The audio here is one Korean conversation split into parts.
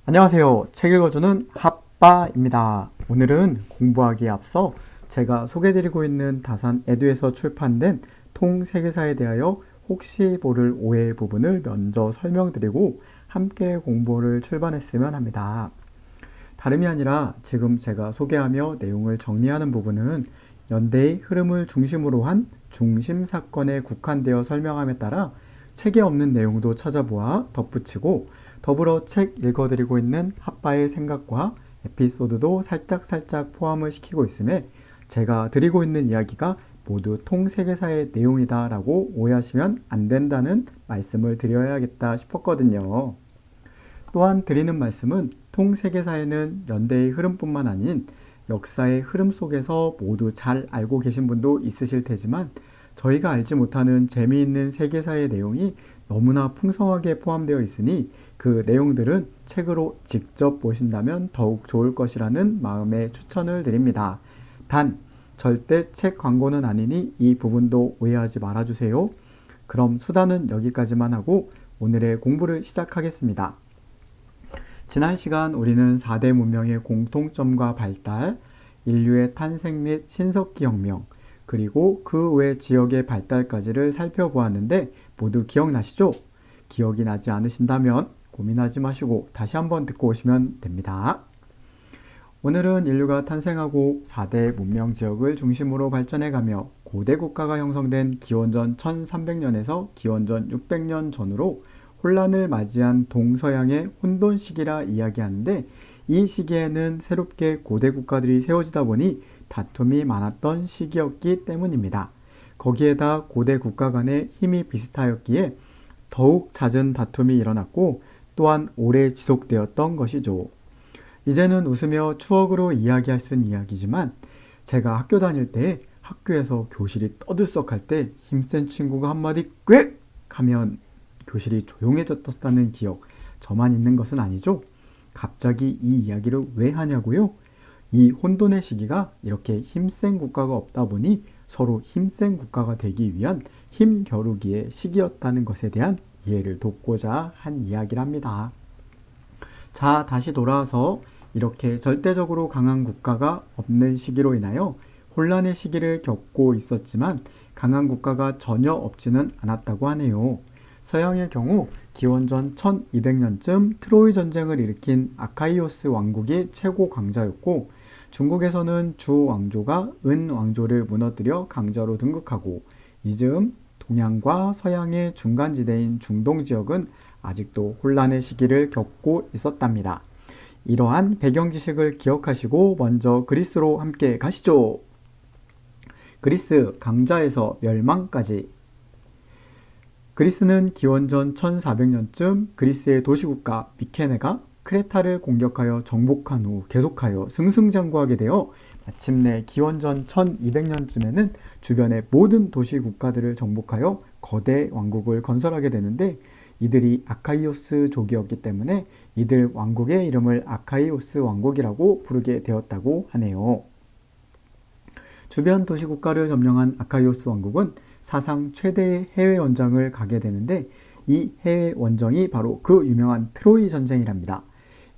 안녕하세요. 책 읽어주는 핫바입니다. 오늘은 공부하기에 앞서 제가 소개해드리고 있는 다산 에듀에서 출판된 통세계사에 대하여 혹시 모를 오해 부분을 먼저 설명드리고 함께 공부를 출발했으면 합니다. 다름이 아니라 지금 제가 소개하며 내용을 정리하는 부분은 연대의 흐름을 중심으로 한 중심 사건에 국한되어 설명함에 따라 책에 없는 내용도 찾아보아 덧붙이고 더불어 책 읽어드리고 있는 핫바의 생각과 에피소드도 살짝살짝 포함을 시키고 있음에 제가 드리고 있는 이야기가 모두 통세계사의 내용이다 라고 오해하시면 안 된다는 말씀을 드려야겠다 싶었거든요. 또한 드리는 말씀은 통세계사에는 연대의 흐름뿐만 아닌 역사의 흐름 속에서 모두 잘 알고 계신 분도 있으실 테지만 저희가 알지 못하는 재미있는 세계사의 내용이 너무나 풍성하게 포함되어 있으니 그 내용들은 책으로 직접 보신다면 더욱 좋을 것이라는 마음의 추천을 드립니다. 단, 절대 책 광고는 아니니 이 부분도 오해하지 말아주세요. 그럼 수다는 여기까지만 하고 오늘의 공부를 시작하겠습니다. 지난 시간 우리는 4대 문명의 공통점과 발달, 인류의 탄생 및 신석기 혁명, 그리고 그 외 지역의 발달까지를 살펴보았는데 모두 기억나시죠? 기억이 나지 않으신다면 고민하지 마시고 다시 한번 듣고 오시면 됩니다. 오늘은 인류가 탄생하고 4대 문명 지역을 중심으로 발전해가며 고대 국가가 형성된 기원전 1300년에서 기원전 600년 전으로 혼란을 맞이한 동서양의 혼돈 시기라 이야기하는데 이 시기에는 새롭게 고대 국가들이 세워지다 보니 다툼이 많았던 시기였기 때문입니다. 거기에다 고대 국가 간의 힘이 비슷하였기에 더욱 잦은 다툼이 일어났고 또한 오래 지속되었던 것이죠. 이제는 웃으며 추억으로 이야기할 수 있는 이야기지만 제가 학교 다닐 때 학교에서 교실이 떠들썩할 때 힘센 친구가 한마디 꽥! 하면 교실이 조용해졌다는 기억 저만 있는 것은 아니죠? 갑자기 이 이야기를 왜 하냐고요? 이 혼돈의 시기가 이렇게 힘센 국가가 없다 보니 서로 힘센 국가가 되기 위한 힘 겨루기의 시기였다는 것에 대한 이해를 돕고자 한 이야기랍니다. 자, 다시 돌아와서 이렇게 절대적으로 강한 국가가 없는 시기로 인하여 혼란의 시기를 겪고 있었지만 강한 국가가 전혀 없지는 않았다고 하네요. 서양의 경우 기원전 1200년쯤 트로이 전쟁을 일으킨 아카이오스 왕국이 최고 강자였고 중국에서는 주 왕조가 은 왕조를 무너뜨려 강자로 등극하고 이즈음 동양과 서양의 중간지대인 중동 지역은 아직도 혼란의 시기를 겪고 있었답니다. 이러한 배경 지식을 기억하시고 먼저 그리스로 함께 가시죠. 그리스 강자에서 멸망까지. 그리스는 기원전 1400년쯤 그리스의 도시국가 미케네가 크레타를 공격하여 정복한 후 계속하여 승승장구하게 되어 마침내 기원전 1200년쯤에는 주변의 모든 도시 국가들을 정복하여 거대 왕국을 건설하게 되는데 이들이 아카이오스족이었기 때문에 이들 왕국의 이름을 아카이오스 왕국이라고 부르게 되었다고 하네요. 주변 도시 국가를 점령한 아카이오스 왕국은 사상 최대의 해외 원정을 가게 되는데 이 해외 원정이 바로 그 유명한 트로이 전쟁이랍니다.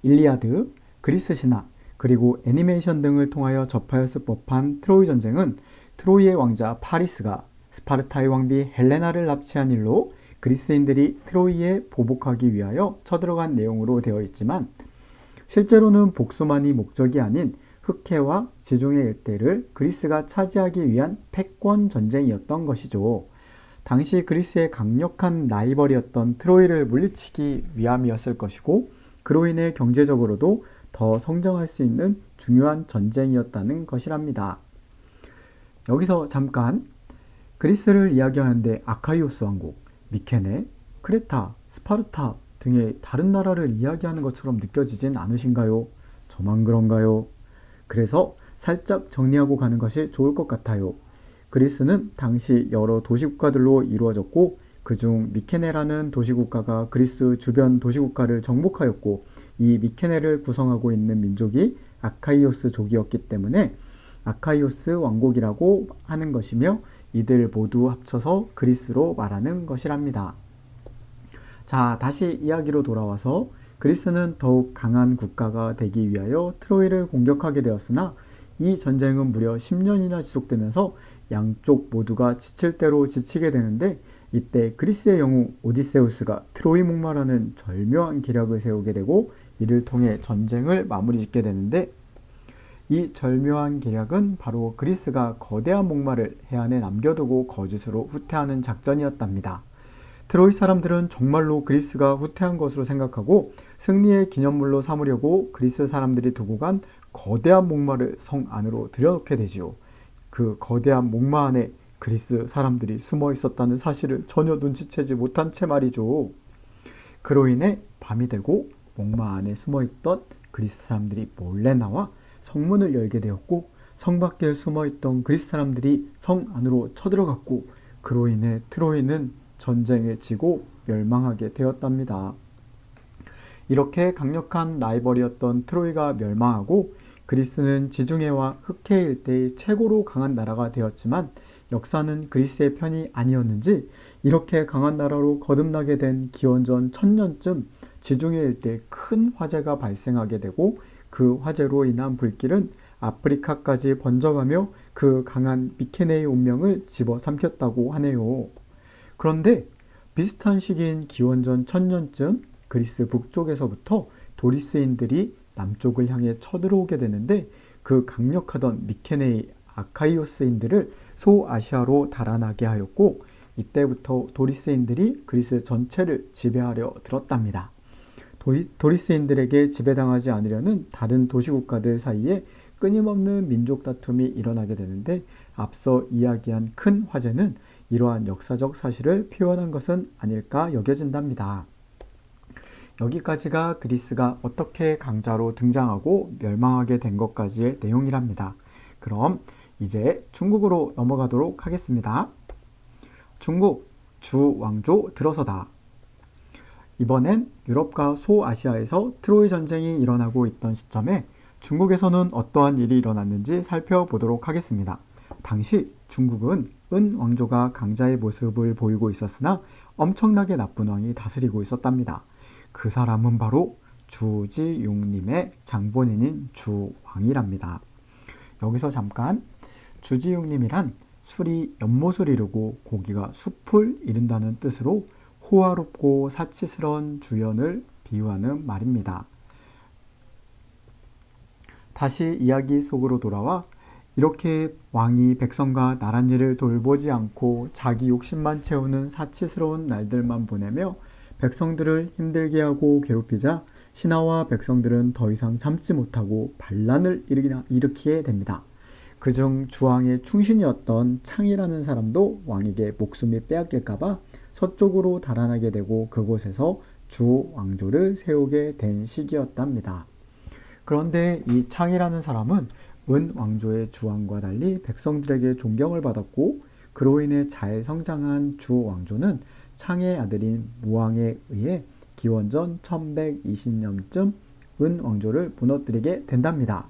일리아드, 그리스 신화, 그리고 애니메이션 등을 통하여 접하였을 법한 트로이 전쟁은 트로이의 왕자 파리스가 스파르타의 왕비 헬레나를 납치한 일로 그리스인들이 트로이에 보복하기 위하여 쳐들어간 내용으로 되어 있지만 실제로는 복수만이 목적이 아닌 흑해와 지중해 일대를 그리스가 차지하기 위한 패권 전쟁이었던 것이죠. 당시 그리스의 강력한 라이벌이었던 트로이를 물리치기 위함이었을 것이고 그로 인해 경제적으로도 더 성장할 수 있는 중요한 전쟁이었다는 것이랍니다. 여기서 잠깐 그리스를 이야기하는데 아카이오스 왕국, 미케네, 크레타, 스파르타 등의 다른 나라를 이야기하는 것처럼 느껴지진 않으신가요? 저만 그런가요? 그래서 살짝 정리하고 가는 것이 좋을 것 같아요. 그리스는 당시 여러 도시국가들로 이루어졌고 그중 미케네라는 도시국가가 그리스 주변 도시국가를 정복하였고 이 미케네를 구성하고 있는 민족이 아카이오스족이었기 때문에 아카이오스 왕국이라고 하는 것이며 이들 모두 합쳐서 그리스로 말하는 것이랍니다. 자, 다시 이야기로 돌아와서 그리스는 더욱 강한 국가가 되기 위하여 트로이를 공격하게 되었으나 이 전쟁은 무려 10년이나 지속되면서 양쪽 모두가 지칠 대로 지치게 되는데, 이때 그리스의 영웅 오디세우스가 트로이 목마라는 절묘한 계략을 세우게 되고 이를 통해 전쟁을 마무리 짓게 되는데, 이 절묘한 계략은 바로 그리스가 거대한 목마를 해안에 남겨두고 거짓으로 후퇴하는 작전이었답니다. 트로이 사람들은 정말로 그리스가 후퇴한 것으로 생각하고 승리의 기념물로 삼으려고 그리스 사람들이 두고 간 거대한 목마를 성 안으로 들여놓게 되지요. 그 거대한 목마 안에 그리스 사람들이 숨어 있었다는 사실을 전혀 눈치채지 못한 채 말이죠. 그로 인해 밤이 되고 목마 안에 숨어 있던 그리스 사람들이 몰래 나와 성문을 열게 되었고, 성 밖에 숨어 있던 그리스 사람들이 성 안으로 쳐들어갔고, 그로 인해 트로이는 전쟁에 지고 멸망하게 되었답니다. 이렇게 강력한 라이벌이었던 트로이가 멸망하고 그리스는 지중해와 흑해 일대의 최고로 강한 나라가 되었지만, 역사는 그리스의 편이 아니었는지 이렇게 강한 나라로 거듭나게 된 기원전 1000년쯤 지중해 일대에 큰 화재가 발생하게 되고, 그 화재로 인한 불길은 아프리카까지 번져가며 그 강한 미케네의 운명을 집어삼켰다고 하네요. 그런데 비슷한 시기인 기원전 1000년쯤 그리스 북쪽에서부터 도리스인들이 남쪽을 향해 쳐들어오게 되는데, 그 강력하던 미케네의 아카이오스인들을 소아시아로 달아나게 하였고, 이때부터 도리스인들이 그리스 전체를 지배하려 들었답니다. 도리스인들에게 지배당하지 않으려는 다른 도시국가들 사이에 끊임없는 민족 다툼이 일어나게 되는데, 앞서 이야기한 큰 화재는 이러한 역사적 사실을 표현한 것은 아닐까 여겨진답니다. 여기까지가 그리스가 어떻게 강자로 등장하고 멸망하게 된 것까지의 내용이랍니다. 그럼 이제 중국으로 넘어가도록 하겠습니다. 중국 주 왕조 들어서다. 이번엔 유럽과 소아시아에서 트로이 전쟁이 일어나고 있던 시점에 중국에서는 어떠한 일이 일어났는지 살펴보도록 하겠습니다. 당시 중국은 은 왕조가 강자의 모습을 보이고 있었으나 엄청나게 나쁜 왕이 다스리고 있었답니다. 그 사람은 바로 주지웅님의 장본인인 주왕이랍니다. 여기서 잠깐, 주지웅님이란 술이 연못을 이루고 고기가 숲을 이룬다는 뜻으로 호화롭고 사치스러운 주연을 비유하는 말입니다. 다시 이야기 속으로 돌아와, 이렇게 왕이 백성과 나랏일을 돌보지 않고 자기 욕심만 채우는 사치스러운 날들만 보내며 백성들을 힘들게 하고 괴롭히자 신하와 백성들은 더 이상 참지 못하고 반란을 일으키게 됩니다. 그중 주왕의 충신이었던 창이라는 사람도 왕에게 목숨이 빼앗길까봐 서쪽으로 달아나게 되고 그곳에서 주왕조를 세우게 된 시기였답니다. 그런데 이 창이라는 사람은 은 왕조의 주왕과 달리 백성들에게 존경을 받았고, 그로 인해 잘 성장한 주왕조는 창의 아들인 무왕에 의해 기원전 1120년쯤 은 왕조를 무너뜨리게 된답니다.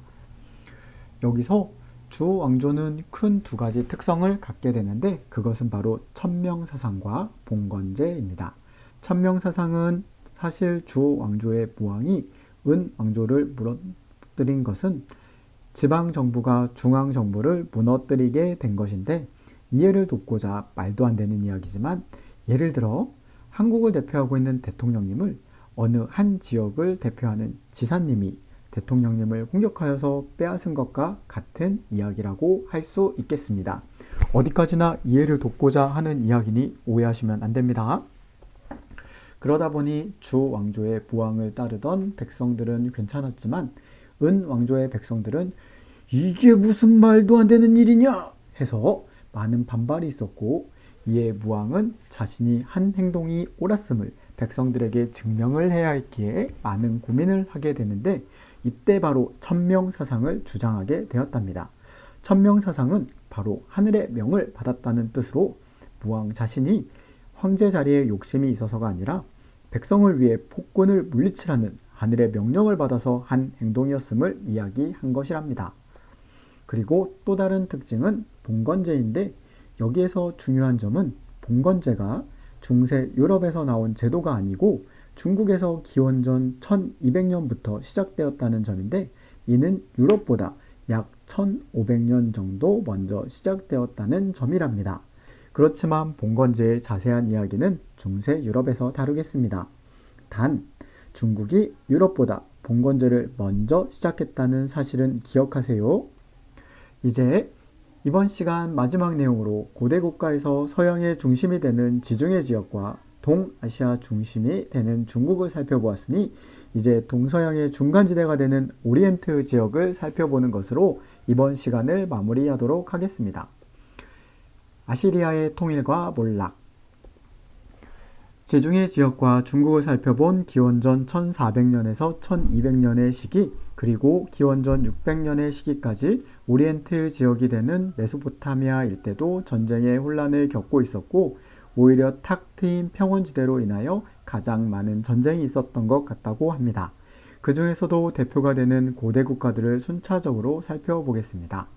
여기서 주왕조는 큰 두 가지 특성을 갖게 되는데, 그것은 바로 천명사상과 봉건제입니다. 천명사상은 사실 주왕조의 무왕이 은 왕조를 무너뜨린 것은 지방정부가 중앙정부를 무너뜨리게 된 것인데, 이해를 돕고자 말도 안 되는 이야기지만, 예를 들어 한국을 대표하고 있는 대통령님을 어느 한 지역을 대표하는 지사님이 대통령님을 공격하여서 빼앗은 것과 같은 이야기라고 할 수 있겠습니다. 어디까지나 이해를 돕고자 하는 이야기니 오해하시면 안 됩니다. 그러다 보니 주 왕조의 부왕을 따르던 백성들은 괜찮았지만 은 왕조의 백성들은 이게 무슨 말도 안 되는 일이냐 해서 많은 반발이 있었고, 이에 무왕은 자신이 한 행동이 옳았음을 백성들에게 증명을 해야 했기에 많은 고민을 하게 되는데, 이때 바로 천명사상을 주장하게 되었답니다. 천명사상은 바로 하늘의 명을 받았다는 뜻으로 무왕 자신이 황제 자리에 욕심이 있어서가 아니라 백성을 위해 폭군을 물리치라는 하늘의 명령을 받아서 한 행동이었음을 이야기한 것이랍니다. 그리고 또 다른 특징은 봉건제인데, 여기에서 중요한 점은 봉건제가 중세 유럽에서 나온 제도가 아니고 중국에서 기원전 1200년부터 시작되었다는 점인데 이는 유럽보다 약 1500년 정도 먼저 시작되었다는 점이랍니다. 그렇지만 봉건제의 자세한 이야기는 중세 유럽에서 다루겠습니다. 단, 중국이 유럽보다 봉건제를 먼저 시작했다는 사실은 기억하세요. 이제 이번 시간 마지막 내용으로 고대 국가에서 서양의 중심이 되는 지중해 지역과 동아시아 중심이 되는 중국을 살펴보았으니 이제 동서양의 중간지대가 되는 오리엔트 지역을 살펴보는 것으로 이번 시간을 마무리하도록 하겠습니다. 아시리아의 통일과 몰락. 지중해 지역과 중국을 살펴본 기원전 1400년에서 1200년의 시기 그리고 기원전 600년의 시기까지 오리엔트 지역이 되는 메소포타미아 일대도 전쟁의 혼란을 겪고 있었고 오히려 탁 트인 평원지대로 인하여 가장 많은 전쟁이 있었던 것 같다고 합니다. 그 중에서도 대표가 되는 고대 국가들을 순차적으로 살펴보겠습니다.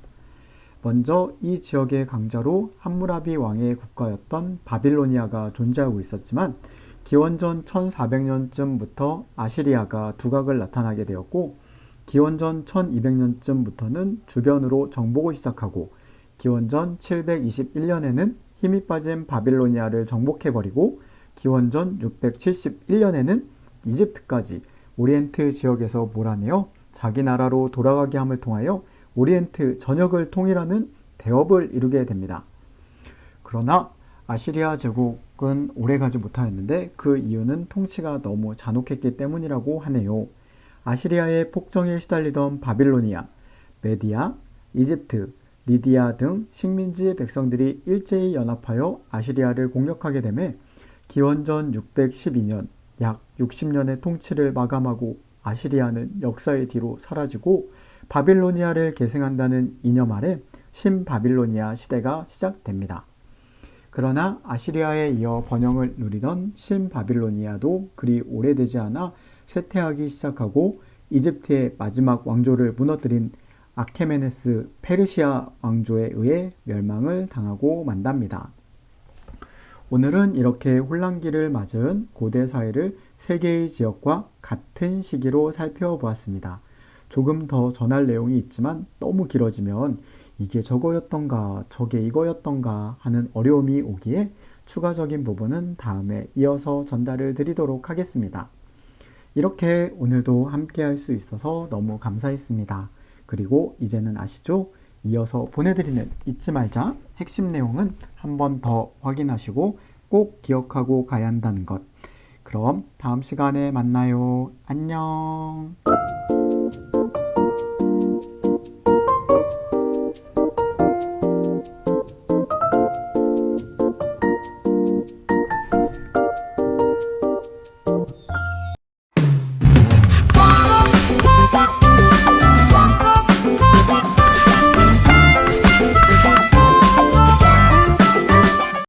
먼저 이 지역의 강자로 함무라비 왕의 국가였던 바빌로니아가 존재하고 있었지만 기원전 1400년쯤부터 아시리아가 두각을 나타나게 되었고 기원전 1200년쯤부터는 주변으로 정복을 시작하고 기원전 721년에는 힘이 빠진 바빌로니아를 정복해버리고 기원전 671년에는 이집트까지 오리엔트 지역에서 몰아내어 자기 나라로 돌아가게 함을 통하여 오리엔트 전역을 통일하는 대업을 이루게 됩니다. 그러나 아시리아 제국은 오래가지 못하였는데 그 이유는 통치가 너무 잔혹했기 때문이라고 하네요. 아시리아의 폭정에 시달리던 바빌로니아, 메디아, 이집트, 리디아 등 식민지 백성들이 일제히 연합하여 아시리아를 공격하게 되매 기원전 612년 약 60년의 통치를 마감하고 아시리아는 역사의 뒤로 사라지고 바빌로니아를 계승한다는 이념 아래 신바빌로니아 시대가 시작됩니다. 그러나 아시리아에 이어 번영을 누리던 신바빌로니아도 그리 오래되지 않아 쇠퇴하기 시작하고 이집트의 마지막 왕조를 무너뜨린 아케메네스 페르시아 왕조에 의해 멸망을 당하고 만답니다. 오늘은 이렇게 혼란기를 맞은 고대 사회를 세 개의 지역과 같은 시기로 살펴보았습니다. 조금 더 전할 내용이 있지만 너무 길어지면 이게 저거였던가 저게 이거였던가 하는 어려움이 오기에 추가적인 부분은 다음에 이어서 전달을 드리도록 하겠습니다. 이렇게 오늘도 함께 할 수 있어서 너무 감사했습니다. 그리고 이제는 아시죠? 이어서 보내드리는 잊지 말자 핵심 내용은 한 번 더 확인하시고 꼭 기억하고 가야 한다는 것. 그럼 다음 시간에 만나요. 안녕.